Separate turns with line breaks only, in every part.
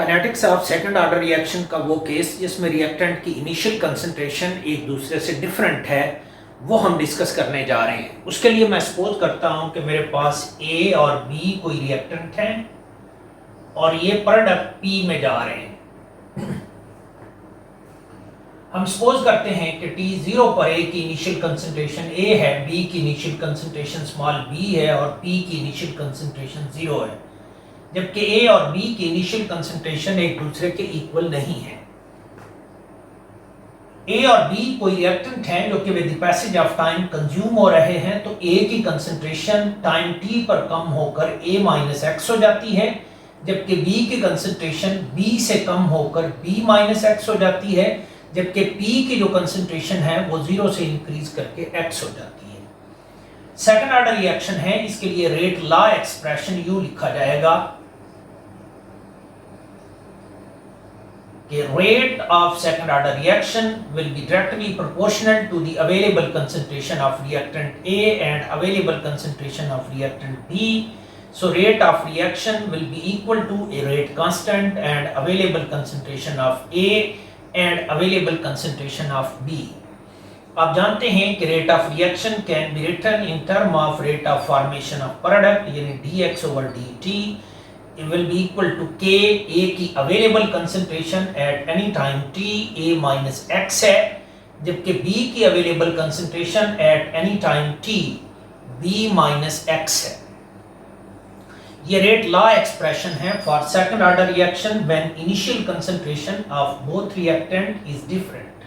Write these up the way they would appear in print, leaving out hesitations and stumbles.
Kinetics of second order reaction का वो case जिसमें रिएक्टेंट की इनिशियल कंसंट्रेशन एक दूसरे से डिफरेंट है वो हम डिस्कस करने जा रहे हैं। उसके लिए मैं सपोज करता हूं कि मेरे पास ए और बी कोई रिएक्टेंट है और ये प्रोडक्ट पी में जा रहे हैं। हम सपोज करते हैं कि टी जीरो पर ए की इनिशियल कंसंट्रेशन ए है, बी की इनिशियल कंसंट्रेशन स्मॉल बी है और पी की इनिशियल कंसंट्रेशन जीरो है, जबकि ए और बी की इनिशियल कंसंट्रेशन एक दूसरे के इक्वल नहीं है। ए और बी कोई रिएक्टेंट हैं जो कि with the passage of time consume हो रहे हैं, तो ए की कंसंट्रेशन टाइम टी पर कम होकर ए माइनस एक्स हो जाती है, जबकि बी की कंसंट्रेशन बी से कम होकर बी माइनस एक्स हो जाती है, जबकि पी की जो कंसंट्रेशन है वो जीरो से इंक्रीज करके एक्स हो जाती है। सेकंड ऑर्डर रिएक्शन है, इसके लिए रेट लॉ एक्सप्रेशन यूं लिखा जाएगा कि rate of second order reaction will be directly proportional to the available concentration of reactant A and available concentration of reactant B. So rate of reaction will be equal to a rate constant and available concentration of A and available concentration of B. आप जानते हैं कि rate of reaction can be written in term of rate of formation of product यानी dx over dt will be equal to k, A की available concentration at any time t A minus x है, जबकि B की available concentration at any time t B minus x है। ये rate law expression है for second order reaction when initial concentration of both reactant is different,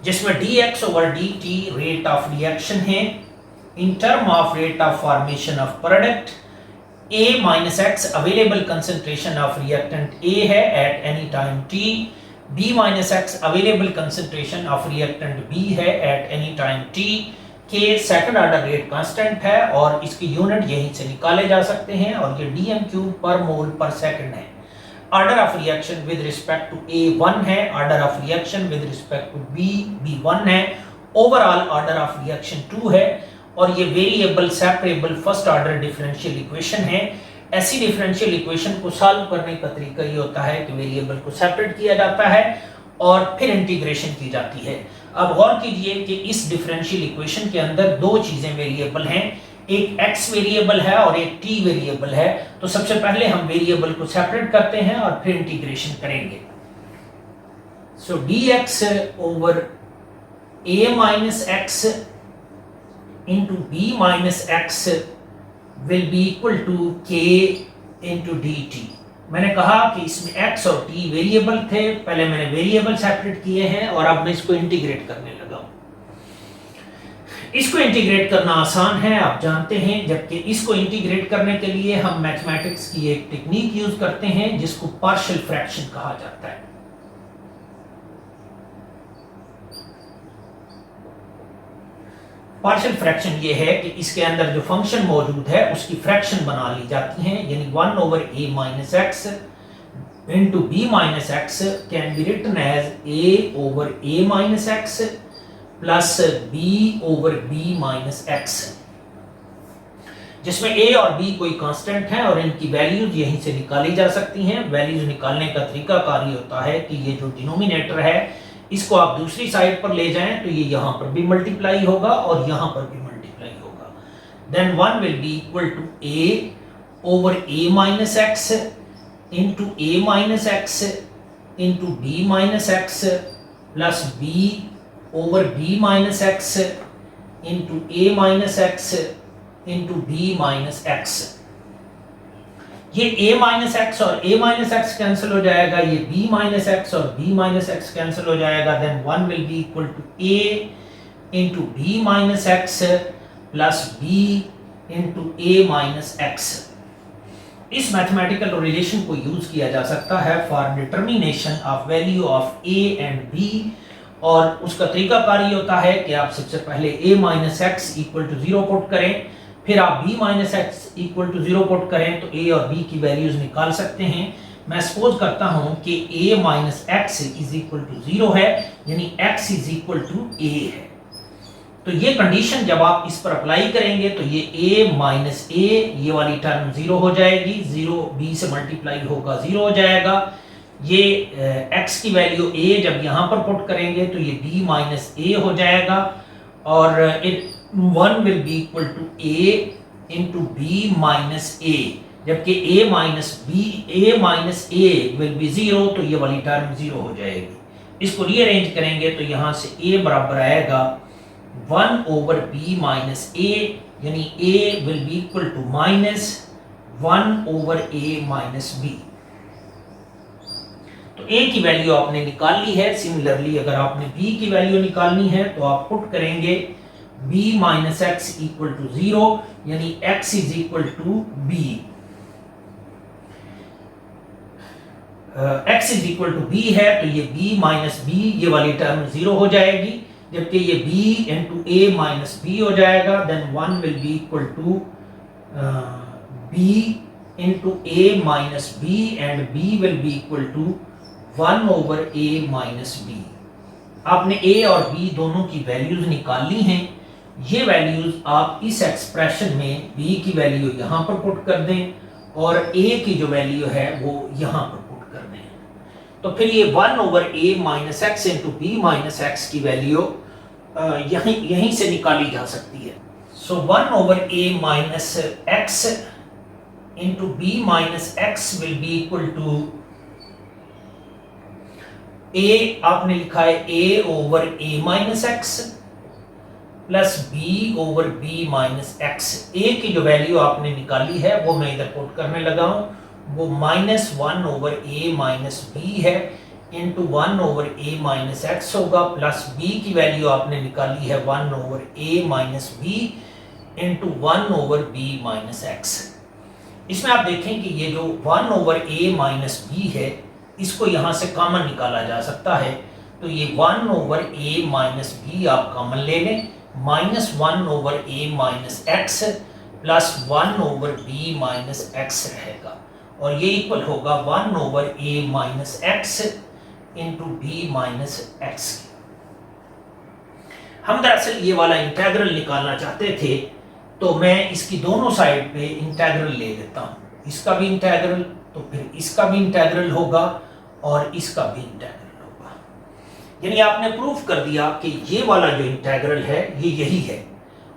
जिसमें dx over dt rate of reaction है in term of rate of formation of product A minus x available concentration of reactant A है at any time t, B minus x available concentration of reactant B है at any time t, K second order rate constant है और इसकी unit यहीं से निकाले जा सकते हैं और ये dm cube per mole per second है। Order of reaction with respect to A 1 है, order of reaction with respect to B 1 है, overall order of reaction 2 है और ये variable separable first order differential equation है। ऐसी डिफरेंशियल इक्वेशन को solve करने का तरीका ये होता है कि वेरिएबल को सेपरेट किया जाता है और फिर इंटीग्रेशन की जाती है। अब गौर कीजिए कि इस डिफरेंशियल इक्वेशन के अंदर दो चीजें वेरिएबल हैं, एक x वेरिएबल है और एक t वेरिएबल है। तो सबसे पहले हम वेरिएबल को सेपरेट करते हैं और फिर इंटीग्रेशन करेंगे। सो dx over a minus x into b minus x will be equal to k into dt। मैंने कहा कि इसमें x और t वेरिएबल थे, पहले मैंने वेरिएबल सेपरेट किए हैं और अब मैं इसको इंटीग्रेट करने लगा हूं। इसको इंटीग्रेट करना आसान है, आप जानते हैं, जबकि इसको इंटीग्रेट करने के लिए हम मैथमेटिक्स की एक टेक्निक यूज करते हैं जिसको पार्शियल फ्रैक्शन कहा जाता है। पार्शियल फ्रैक्शन ये है कि इसके अंदर जो फंक्शन मौजूद है उसकी फ्रैक्शन बना ली जाती है, यानी 1 over a minus x into b minus x can be written as a over a minus x plus b over b minus x, जिसमें a और b कोई कांस्टेंट है और इनकी वैल्यूज यहीं से निकाली जा सकती हैं। वैल्यूज निकालने का तरीका कारी होता है कि ये जो डिनोमिनेटर है इसको आप दूसरी साइड पर ले जाएं तो ये यहाँ पर भी मल्टीप्लाई होगा और यहाँ पर भी मल्टीप्लाई होगा। Then 1 will be equal to a over a minus x into a minus x into b minus x plus b over b minus x into a minus x into b minus x. ये a minus x और a minus x cancel हो जाएगा, ये b minus x और b minus x cancel हो जाएगा। Then 1 will be equal to a into b minus x plus b into a minus x. इस mathematical relation को use किया जा सकता है for determination of value of a and b और उसका तरीका कारी होता है कि आप सबसे पहले a minus x equal to 0 put करें, फिर आप b minus x equal to 0 put करें तो a और b की वैल्यूज निकाल सकते हैं। मैं सपोज करता हूं कि a minus x is equal to 0 है, यानी x is equal to a है। तो ये कंडीशन जब आप इस पर अप्लाई करेंगे तो ये a माइनस ए, ये वाली टर्म 0 हो जाएगी, 0 b से मल्टीप्लाई होगा 0 हो जाएगा। ये x की वैल्यू a जब यहाँ पर पुट करेंगे तो ये b माइनस ए हो जाएगा और 1 will be equal to a into b minus a, जबकि a minus a will be 0, तो ये वाली टर्म 0 हो जाएगी। इसको रीअरेंज करेंगे तो यहाँ से a बराबर आएगा 1 ओवर b माइनस ए, यानी a will be equal to minus 1 over a minus b। तो a की वैल्यू आपने निकाल ली है। सिमिलरली अगर आपने b की वैल्यू निकालनी है तो आप पुट करेंगे b minus x equal to 0, यानी x is equal to b। x is equal to b है तो ये b माइनस b, ये वाली टर्म 0 हो जाएगी, जबकि ये b into a minus b हो जाएगा। Then 1 will be equal to b into a minus b and b will be equal to 1 over a minus b। आपने a और b दोनों की वैल्यूज निकाल ली हैं। ये वैल्यूज आप इस एक्सप्रेशन में b की वैल्यू यहाँ पर पुट कर दें और a की जो वैल्यू है वो यहाँ पर पुट कर दें, तो फिर ये 1 over a minus x into b minus x की वैल्यू यहीं से निकाली जा सकती है। So 1 over a minus x into b minus x will be equal to a, आपने लिखा है a over a minus x plus b over b minus x. a की जो वैल्यू आपने निकाली है वो मैं इधर पुट करने लगा हूं, वो minus 1 over a minus b है into 1 over a minus x होगा, प्लस b की वैल्यू आपने निकाली है 1 over a minus b into 1 over b minus x. इसमें आप देखें कि ये जो 1 ओवर a माइनस b है इसको यहाँ से कॉमन निकाला जा सकता है, तो ये 1 ओवर a माइनस b आप कॉमन ले लें, minus 1 over a minus x plus 1 over b minus x रहेगा और ये इक्वल होगा 1 over a minus x into b minus x. हम दरअसल ये वाला इंटेग्रल निकालना चाहते थे तो मैं इसकी दोनों साइड पे इंटेग्रल ले लेता हूँ, इसका भी इंटेग्रल तो फिर इसका भी इंटेग्रल होगा और इसका भी इंटेग्रल होगा। यानी आपने प्रूफ कर दिया कि ये वाला जो इंटेग्रल है ये यही है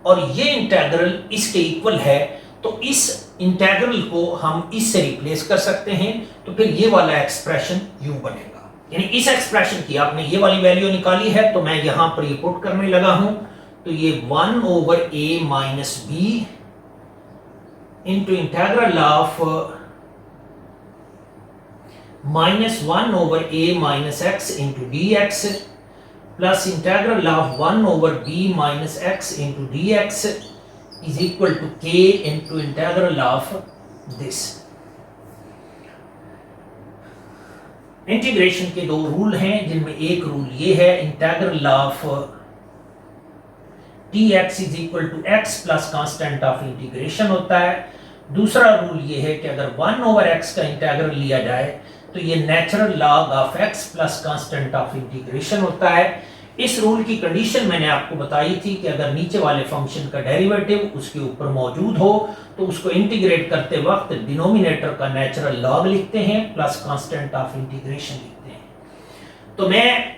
और ये इंटेग्रल इसके इक्वल है, तो इस इंटेग्रल को हम इससे रिप्लेस कर सकते हैं, तो फिर ये वाला एक्सप्रेशन यूं बनेगा। यानी इस एक्सप्रेशन की आपने ये वाली वैल्यू निकाली है तो मैं यहां पर ये पुट करने लगा हूं, तो ये 1 over a minus b into integral of minus 1 over a minus x into d x plus integral of 1 over b minus x into d x is equal to k into integral of this. Integration के दो rule हैं जिनमें एक rule ये है integral of dx is equal to x plus constant of integration होता है। दूसरा रूल ये है कि अगर 1 ओवर x का इंटेग्रल लिया जाए तो ये natural log of x plus constant of integration होता है। इस रूल की कंडीशन मैंने आपको बताई थी कि अगर नीचे वाले फंक्शन का डेरिवेटिव उसके ऊपर मौजूद हो तो उसको इंटीग्रेट करते वक्त डिनोमिनेटर का नेचुरल लॉग लिखते हैं प्लस कांस्टेंट ऑफ इंटीग्रेशन लिखते हैं। तो मैं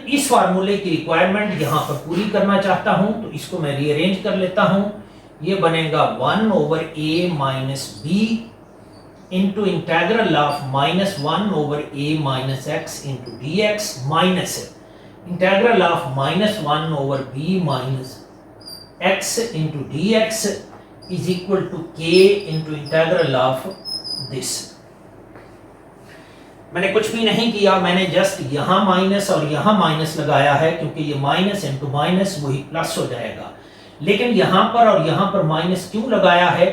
इस फार्मूले की रिक्वायरमेंट यहाँ पर पूरी करना चाहता हूँ, तो इसको मैं रीअरेंज कर लेता हूँ। ये बनेगा 1 over a minus b into integral of minus 1 over a minus x into d x minus integral of minus 1 over b minus x into d x is equal to k into integral of this. मैंने कुछ भी नहीं किया, मैंने just यहाँ minus और यहाँ minus लगाया है क्योंकि ये माइनस इंटू माइनस वही प्लस हो जाएगा। लेकिन यहाँ पर और यहाँ पर माइनस क्यों लगाया है?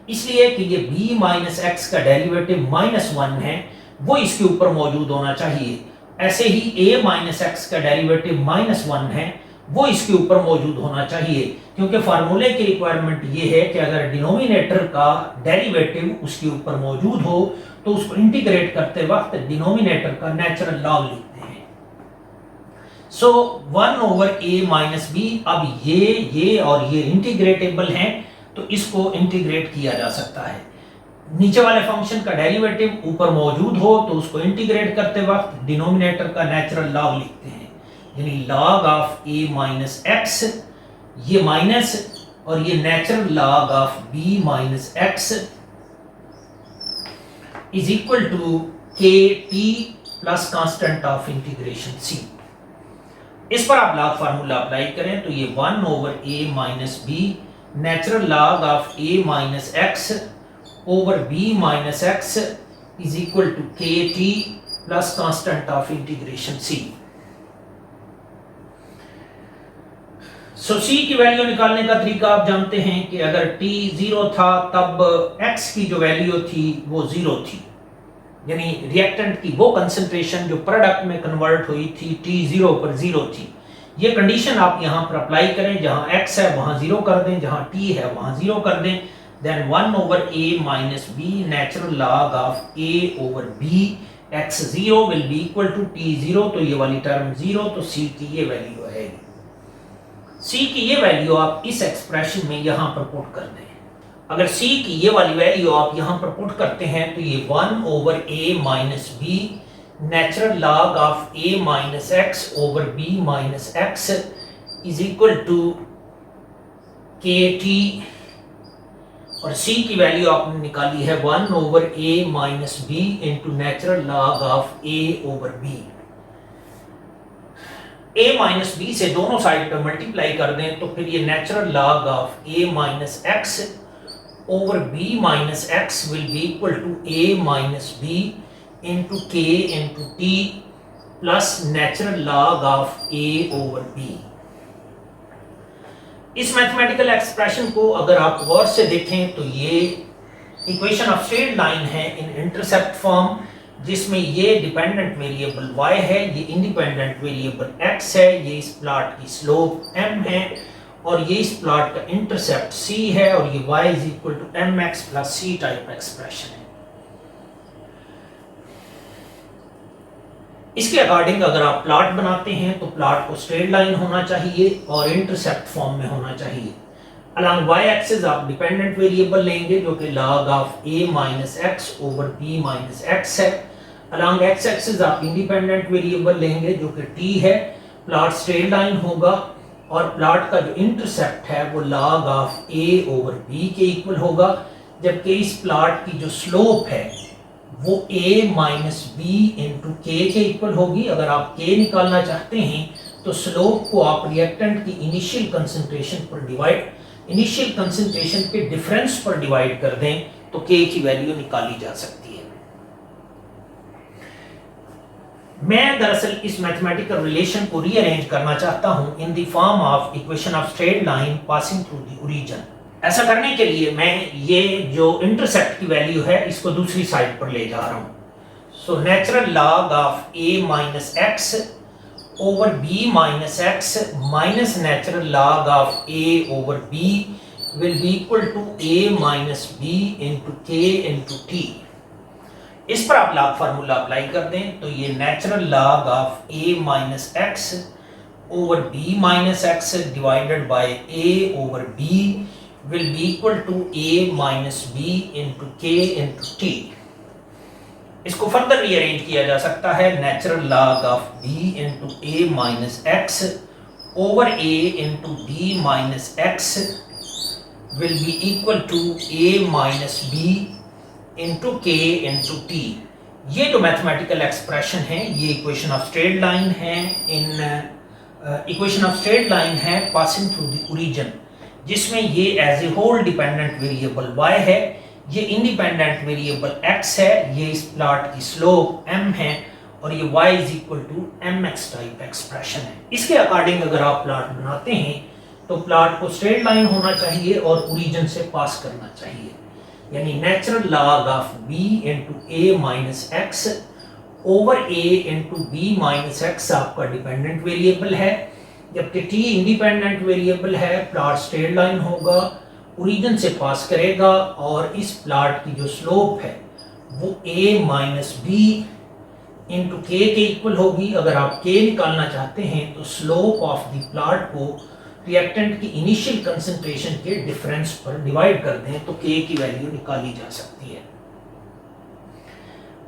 इसलिए कि ये b माइनस एक्स का डेरिवेटिव माइनस 1 है, वो इसके ऊपर मौजूद होना चाहिए। ऐसे ही a माइनस एक्स का डेरिवेटिव माइनस 1 है, वो इसके ऊपर मौजूद होना चाहिए, क्योंकि फार्मूले की रिक्वायरमेंट ये है कि अगर डिनोमिनेटर का डेरिवेटिव उसके ऊपर मौजूद हो तो उसको इंटीग्रेट करते वक्त डिनोमिनेटर का नेचुरल लॉग लिखते हैं। सो 1 ओवर a माइनस बी, अब ये और ये इंटीग्रेटेबल हैं तो इसको इंटीग्रेट किया जा सकता है। नीचे वाले फंक्शन का डेरिवेटिव ऊपर मौजूद हो तो उसको इंटीग्रेट करते वक्त डिनोमिनेटर का नेचुरल लॉग लिखते हैं, यानी log of a minus x, ये माइनस और ये natural log of b minus x is equal to k t plus constant of integration c। इस पर आप लॉग फार्मूला अप्लाई करें तो ये 1 over a minus b natural log of a minus x over b minus x is equal to k t plus constant of integration c। So c की value निकालने का तरीका आप जानते हैं कि अगर t 0 था तब x की जो वैल्यू थी वो 0 थी, यानी रिएक्टेंट की वो कंसंट्रेशन जो प्रोडक्ट में कन्वर्ट हुई थी t 0 पर 0 थी। ये कंडीशन आप यहां पर अप्लाई करें, जहां x है वहां 0 कर दें, जहां t है वहां 0 कर दें, then 1 over a minus b natural log of a over b x 0 will be equal to t 0, तो ये वाली टर्म 0, तो c की ये वैल्यू आएगी। c की ये वैल्यू आप इस एक्सप्रेशन में यहां पर पुट कर दें। अगर c की ये वाली वैल्यू आप यहां पर पुट करते हैं तो ये 1 over a minus b natural log of a minus x over b minus x is equal to kt, और c की वैल्यू आपने निकाली है 1 over a minus b into natural log of a over b। a minus b से दोनों side पर multiply कर दें तो फिर ये natural log of a minus x over b minus x will be equal to a minus b into k into t plus natural log of a over b। इस mathematical expression को अगर आप गौर से देखें तो ये इक्वेशन ऑफ स्ट्रेट लाइन है इन intercept form, जिसमें ये डिपेंडेंट वेरिएबल y है, ये इंडिपेंडेंट वेरिएबल x है, ये इस प्लॉट की स्लोप m है और ये इस प्लॉट का इंटरसेप्ट c है और ये y is equal to mx plus c type expression है। इसके अकॉर्डिंग अगर आप प्लॉट बनाते हैं तो प्लॉट को स्ट्रेट लाइन होना चाहिए और इंटरसेप्ट फॉर्म में होना चाहिए। अलॉन्ग y एक्सिस आप डिपेंडेंट वेरिएबल लेंगे जो कि log of a minus x over b minus x है। अलॉन्ग x एक्सिस आप इंडिपेंडेंट वेरिएबल लेंगे जो कि t है। प्लॉट स्ट्रेट लाइन होगा और प्लॉट का जो इंटरसेप्ट है वो log of a over b के इक्वल होगा, जबकि इस प्लॉट की जो स्लोप है वो a माइनस बी इंटू के इक्वल होगी। अगर आप k निकालना चाहते हैं तो स्लोप को आप रिएक्टेंट की इनिशियल कंसंट्रेशन पर इनिशियल कंसंट्रेशन के डिफरेंस पर डिवाइड कर दें तो k की वैल्यू निकाली जा सकती है। मैं दरअसल इस मैथमेटिकल रिलेशन को रीअरेंज करना चाहता हूं in the form of equation of straight line passing through the origin. ऐसा करने के लिए मैं ये जो इंटरसेप्ट की वैल्यू है इसको दूसरी साइड पर ले जा रहा हूं। So natural log of a minus x over b minus x minus natural log of a over b will be equal to a minus b into k into t। इस पर आप लॉग फार्मूला अप्लाई कर दें तो ये natural log of a minus x over b minus x divided by a over b will be equal to a minus b into k into t। इसको further rearrange किया जा सकता है। Natural log of b into a minus x over a into b minus x will be equal to a minus b into k into t। ये जो mathematical expression है ये equation of straight line है equation of straight line है passing through the origin, जिसमें ये as a whole dependent variable y है, ये इंडिपेंडेंट वेरिएबल x है, ये इस प्लॉट की स्लोप m है और ये y is equal to mx type expression है। इसके अकॉर्डिंग अगर आप प्लॉट बनाते हैं तो प्लॉट को स्ट्रेट लाइन होना चाहिए और ओरिजिन से पास करना चाहिए, यानी natural log of b into a minus x over a into b minus x आपका डिपेंडेंट वेरिएबल है, जबकि t इंडिपेंडेंट वेरिएबल है। प्लॉट स्ट्रेट लाइन होगा, ओरिजिन से पास करेगा और इस प्लॉट की जो स्लोप है वो a माइनस बी इंटू के इक्वल होगी। अगर आप के निकालना चाहते हैं तो स्लोप ऑफ द प्लॉट को रिएक्टेंट की इनिशियल कंसंट्रेशन के डिफरेंस पर डिवाइड कर दें तो के की वैल्यू निकाली जा सकती है।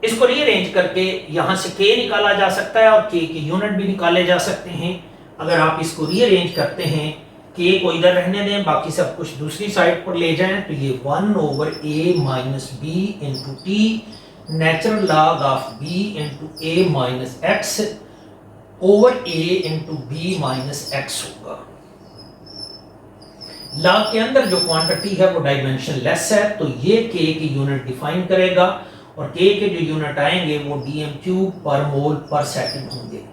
इसको रीअरेंज करके यहां से के निकाला जा सकता है और के यूनिट भी निकाले जा सकते हैं। अगर आप इसको रीअरेंज करते हैं, के को इधर रहने दें, बाकी सब कुछ दूसरी साइड पर ले जाएं, तो ये 1/a minus b into t natural log of b into a minus x over a into b minus x होगा। लॉग के अंदर जो क्वांटिटी है वो डायमेंशन लेस है, तो ये k की यूनिट डिफाइन करेगा और k के जो यूनिट आएंगे वो dm³ पर मोल पर सेकंड होंगे।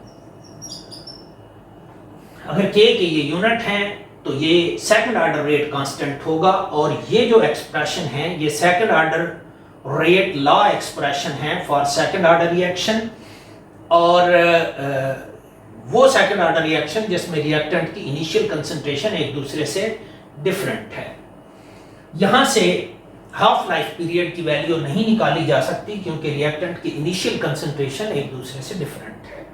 अगर k के ये यूनिट हैं तो ये सेकंड ऑर्डर रेट कांस्टेंट होगा और ये जो एक्सप्रेशन है ये second order rate law expression है फॉर सेकंड ऑर्डर रिएक्शन, और वो सेकंड ऑर्डर रिएक्शन जिसमें रिएक्टेंट की इनिशियल कंसंट्रेशन एक दूसरे से डिफरेंट है। यहां से हाफ लाइफ पीरियड की वैल्यू नहीं निकाली जा सकती क्योंकि रिएक्टेंट की इनिशियल कंसंट्रेशन एक दूसरे से डिफरेंट है।